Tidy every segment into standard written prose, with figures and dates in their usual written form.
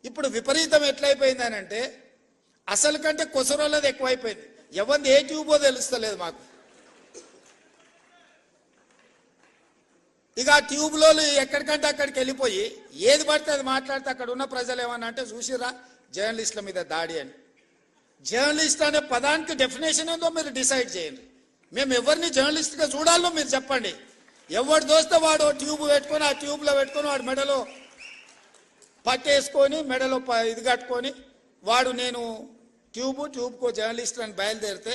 ఇప్పుడు విపరీతం ఎట్లయిపోయిందనంటే అసలు కంటే కొసరోళ్ళది ఎక్కువైపోయింది. ఎవరిది ఏ ట్యూబో తెలుస్తలేదు మాకు. ఇక ఆ ట్యూబ్లో ఎక్కడికంటే అక్కడికి వెళ్ళిపోయి ఏది పడితే అది మాట్లాడితే అక్కడ ఉన్న ప్రజలు ఏమన్నా అంటే చూసిరా జర్నలిస్టుల మీద దాడి అని. జర్నలిస్ట్ అనే పదానికి డెఫినేషన్ ఏందో మీరు డిసైడ్ చేయండి. మేము ఎవరిని జర్నలిస్ట్గా చూడాలో మీరు చెప్పండి. ఎవరు దోస్తే వాడు ట్యూబ్ పెట్టుకొని ఆ ట్యూబ్లో పెట్టుకొని వాడు మెడలో పట్టేసుకొని మెడలో ఇది కట్టుకొని వాడు నేను ట్యూబ్కో జర్నలిస్ట్ అని బయలుదేరితే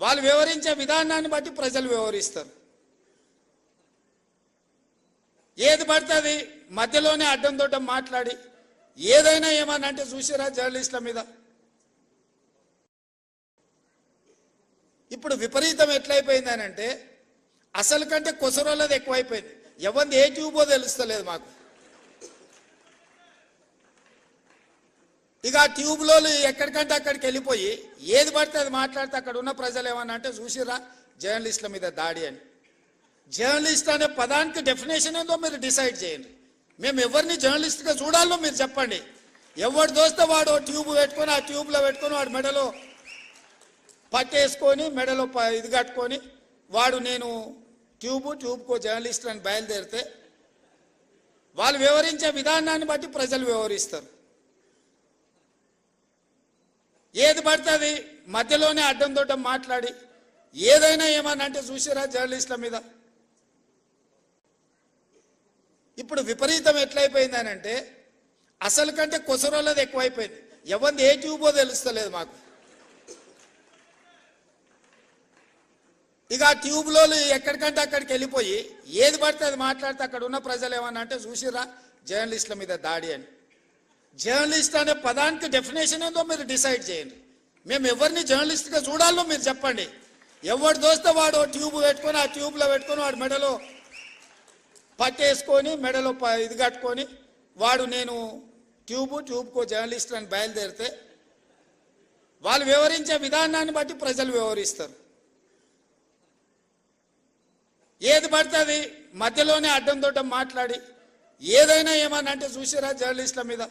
వాళ్ళు వివరించే విధానాన్ని బట్టి ప్రజలు వివరిస్తారు. ఏది పడుతుంది మధ్యలోనే అడ్డం దొడ్డం మాట్లాడి ఏదైనా ఏమన్నా అంటే చూసిరా జర్నలిస్టుల మీద. ఇప్పుడు విపరీతం ఎట్లయిపోయిందనంటే అసలు కంటే కొసరోళ్ళది ఎక్కువైపోయింది. ఎవరిది ఏ ట్యూబో తెలుస్తలేదు మాకు. ఇక ఆ ట్యూబ్లో ఎక్కడికంటే అక్కడికి వెళ్ళిపోయి ఏది పడితే అది మాట్లాడితే అక్కడ ఉన్న ప్రజలు ఏమన్నా అంటే చూసిరా జర్నలిస్టుల మీద దాడి అని. జర్నలిస్ట్ అనే పదానికి డెఫినేషన్ ఏందో మీరు డిసైడ్ చేయండి. మేము ఎవరిని జర్నలిస్ట్గా చూడాలో మీరు చెప్పండి. ఎవరు దోస్తే వాడు ట్యూబ్ పెట్టుకొని ఆ ట్యూబ్లో పెట్టుకొని వాడు మెడలో పట్టేసుకొని మెడలో ఇది కట్టుకొని వాడు నేను ట్యూబ్కో జర్నలిస్ట్ అని బయలుదేరితే వాళ్ళు వివరించే విధానాన్ని బట్టి ప్రజలు వివరిస్తారు. ఏది పడుతుంది మధ్యలోనే అడ్డం దొడ్డం మాట్లాడి ఏదైనా ఏమన్నా అంటే చూసిరా జర్నలిస్టుల మీద. ఇప్పుడు విపరీతం ఎట్లయిపోయిందనంటే అసలు కంటే కొసరోళ్ళది ఎక్కువైపోయింది. ఎవరిది ఏ ట్యూబో తెలుస్తలేదు మాకు. ఇక ఆ ట్యూబ్లో ఎక్కడికంటే అక్కడికి వెళ్ళిపోయి ఏది పడితే అది మాట్లాడితే అక్కడ ఉన్న ప్రజలు ఏమన్నా అంటే చూసిరా జర్నలిస్టుల మీద దాడి అని. జర్నలిస్ట్ అనే పదానికి డెఫినేషన్ ఏందో మీరు డిసైడ్ చేయండి. మేము ఎవరిని జర్నలిస్ట్గా చూడాలో మీరు చెప్పండి. ఎవరు దోస్తే వాడు ట్యూబ్ పెట్టుకొని ఆ ట్యూబ్లో పెట్టుకొని వాడు మెడలో పట్టేసుకొని మెడలో ఇది కట్టుకొని వాడు నేను ట్యూబ్కో జర్నలిస్ట్ అని బయలుదేరితే వాళ్ళు వివరించే విధానాన్ని బట్టి ప్రజలు వివరిస్తారు. ఏది పడుతుంది మధ్యలోనే అడ్డం దొడ్డం మాట్లాడి ఏదైనా ఏమన్నా అంటే చూసిరా జర్నలిస్టుల మీద.